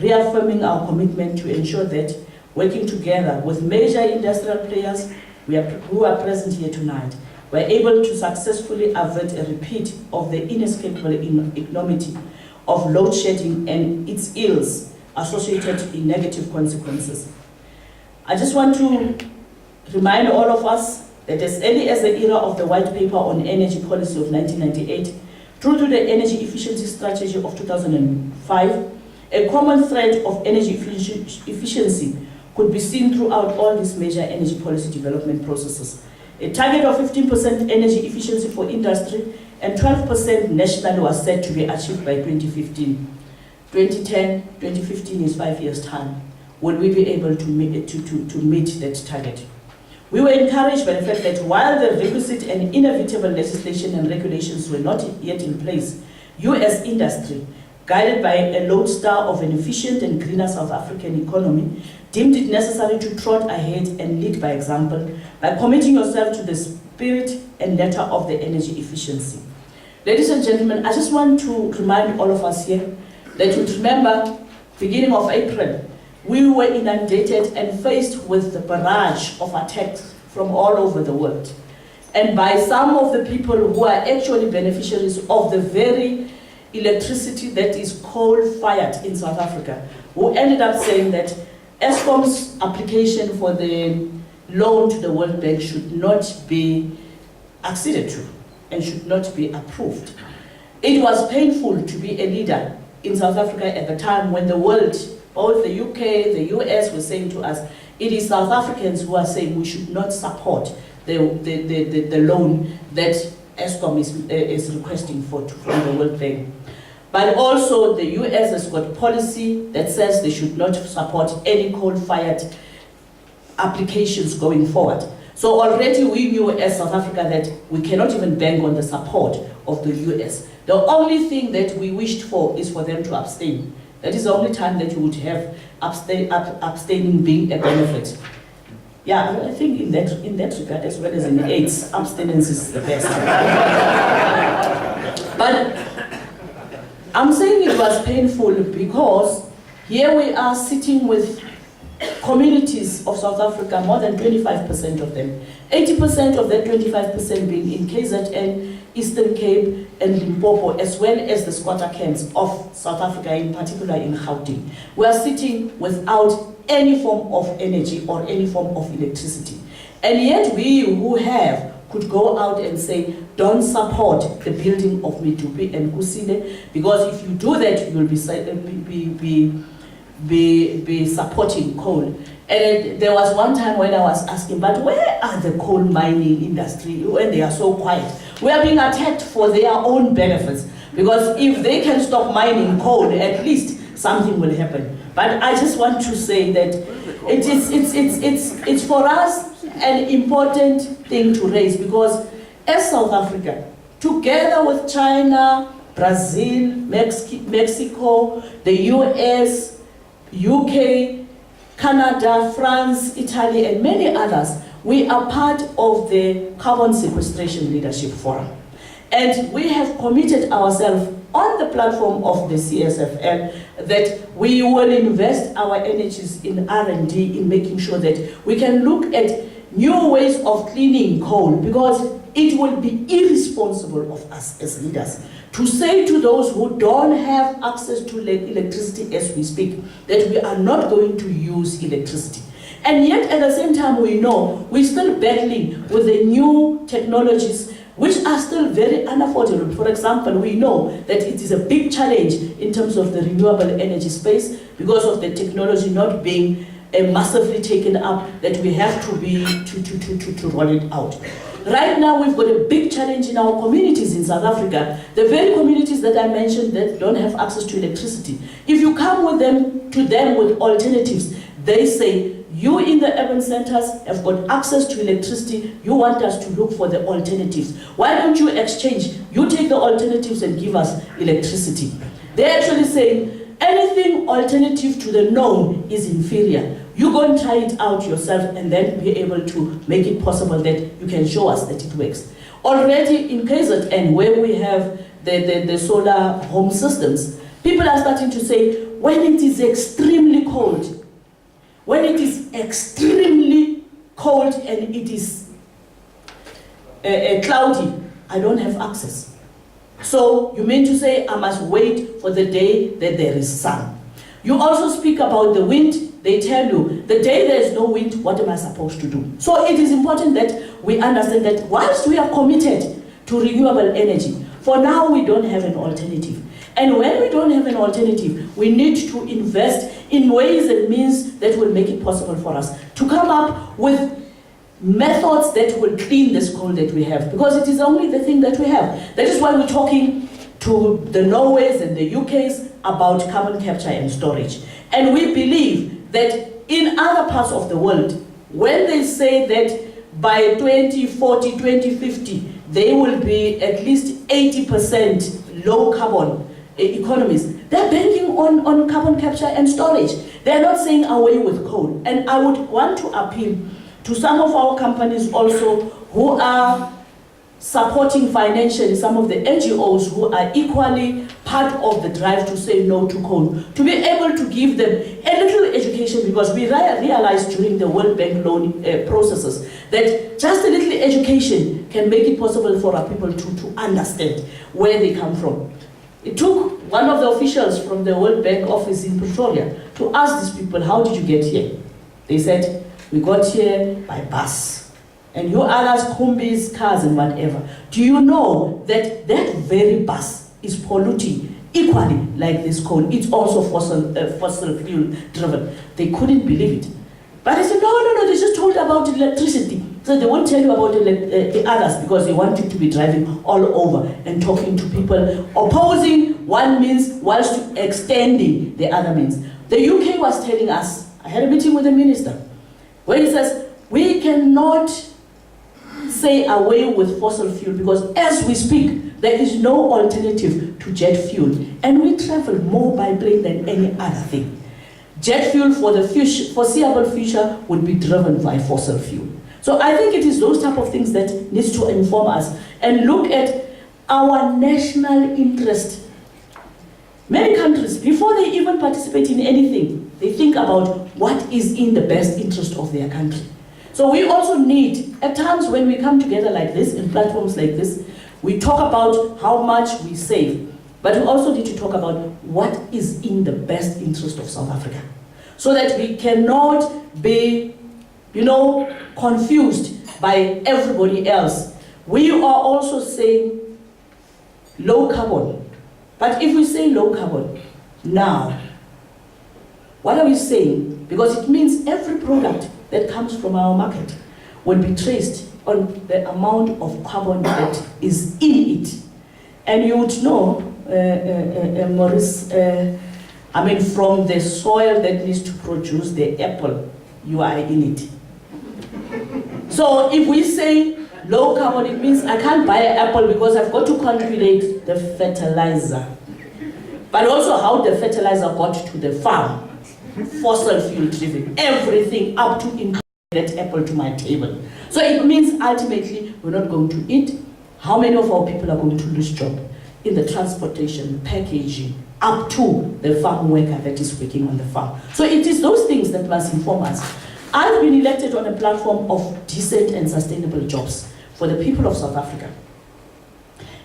reaffirming our commitment to ensure that, working together with major industrial players who are present here tonight, we're able to successfully avert a repeat of the inescapable enormity of load shedding and its ills associated in negative consequences. I just want to remind all of us that as early as the era of the White Paper on Energy Policy of 1998, through to the Energy Efficiency Strategy of 2005, a common thread of energy efficiency could be seen throughout all these major energy policy development processes. A target of 15% energy efficiency for industry and 12% nationally was set to be achieved by 2015. 2010, 2015 is 5 years' time. Will we be able to meet that target? We were encouraged by the fact that while the requisite and inevitable legislation and regulations were not yet in place, US industry, guided by a lodestar of an efficient and greener South African economy, deemed it necessary to trot ahead and lead by example by committing yourself to the spirit and letter of the energy efficiency. Ladies and gentlemen, I just want to remind all of us here that you remember, beginning of April, we were inundated and faced with the barrage of attacks from all over the world. And by some of the people who are actually beneficiaries of the very electricity that is coal-fired in South Africa, who ended up saying that Eskom's application for the loan to the World Bank should not be acceded to and should not be approved. It was painful to be a leader in South Africa at the time when the world, both the UK, the US, were saying to us, it is South Africans who are saying we should not support the loan that Eskom is requesting from the World Bank. But also the US has got policy that says they should not support any coal-fired applications going forward. So already we knew as South Africa that we cannot even bank on the support of the US. The only thing that we wished for is for them to abstain. That is the only time that you would have abstaining being a benefit. Yeah, I think in that regard, as well as in AIDS, abstinence is the best. But I'm saying it was painful because here we are sitting with communities of South Africa, more than 25% of them. 80% of that 25% being in KZN, Eastern Cape, and Limpopo, as well as the squatter camps of South Africa, in particular in Gauteng. We are sitting without any form of energy or any form of electricity. And yet we who have could go out and say, don't support the building of Medupi and Kusile, because if you do that, you will be supporting coal. And there was one time when I was asking, but where are the coal mining industry when they are so quiet? We are being attacked for their own benefits, because if they can stop mining coal, at least something will happen. But I just want to say that it's for us an important thing to raise, because as South Africa, together with China, Brazil, Mexico, the US, UK, Canada, France, Italy, and many others, we are part of the Carbon Sequestration Leadership Forum. And we have committed ourselves on the platform of the CSFL that we will invest our energies in R&D, in making sure that we can look at new ways of cleaning coal, because it will be irresponsible of us as leaders to say to those who don't have access to electricity as we speak that we are not going to use electricity. And yet at the same time we know we're still battling with the new technologies which are still very unaffordable. For example, we know that it is a big challenge in terms of the renewable energy space because of the technology not being massively taken up, that we have to roll it out. Right now, we've got a big challenge in our communities in South Africa. The very communities that I mentioned that don't have access to electricity. If you come to them with alternatives, they say, you in the urban centers have got access to electricity, you want us to look for the alternatives. Why don't you exchange? You take the alternatives and give us electricity. They actually say, anything alternative to the known is inferior. You go and try it out yourself and then be able to make it possible that you can show us that it works. Already in KZN, where we have the solar home systems, people are starting to say, when it is extremely cold, when it is extremely cold and it is cloudy, I don't have access. So you mean to say I must wait for the day that there is sun. You also speak about the wind. They tell you, the day there is no wind, what am I supposed to do? So it is important that we understand that whilst we are committed to renewable energy, for now we don't have an alternative. And when we don't have an alternative, we need to invest in ways and means that will make it possible for us to come up with methods that will clean this coal that we have, because it is only the thing that we have. That is why we're talking to the Norways and the UKs about carbon capture and storage. And we believe that in other parts of the world, when they say that by 2040, 2050, they will be at least 80% low carbon economies, they're banking on carbon capture and storage. They're not saying away with coal. And I would want to appeal to some of our companies also who are supporting financially some of the NGOs who are equally part of the drive to say no to coal, to be able to give them a little education, because we realized during the World Bank loan processes that just a little education can make it possible for our people to understand where they come from. It took one of the officials from the World Bank office in Pretoria to ask these people, how did you get here? They said, we got here by bus. And you others, combis, cars and whatever. Do you know that that very bus is polluting equally like this coal? It's also fossil fuel driven. They couldn't believe it. But they said, no, they just told about electricity. So they won't tell you about the others, because they want you to be driving all over and talking to people, opposing one means whilst extending the other means. The UK was telling us, I had a meeting with the minister, where he says, we cannot say away with fossil fuel, because as we speak, there is no alternative to jet fuel. And we travel more by plane than any other thing. Jet fuel for the foreseeable future would be driven by fossil fuel. So I think it is those type of things that needs to inform us and look at our national interest. Many countries, before they even participate in anything, they think about what is in the best interest of their country. So we also need, at times when we come together like this, in platforms like this, we talk about how much we save, but we also need to talk about what is in the best interest of South Africa, so that we cannot be, confused by everybody else. We are also saying low carbon, but if we say low carbon now, what are we saying? Because it means every product that comes from our market will be traced on the amount of carbon that is in it. And you would know, Maurice, from the soil that needs to produce the apple, you are in it. So if we say low carbon, it means I can't buy an apple because I've got to calculate the fertilizer, but also how the fertilizer got to the farm. Fossil fuel driven, everything up to include that apple to my table. So it means ultimately we're not going to eat. How many of our people are going to lose job in the transportation, packaging, up to the farm worker that is working on the farm? So it is those things that must inform us. I've been elected on a platform of decent and sustainable jobs for the people of South Africa.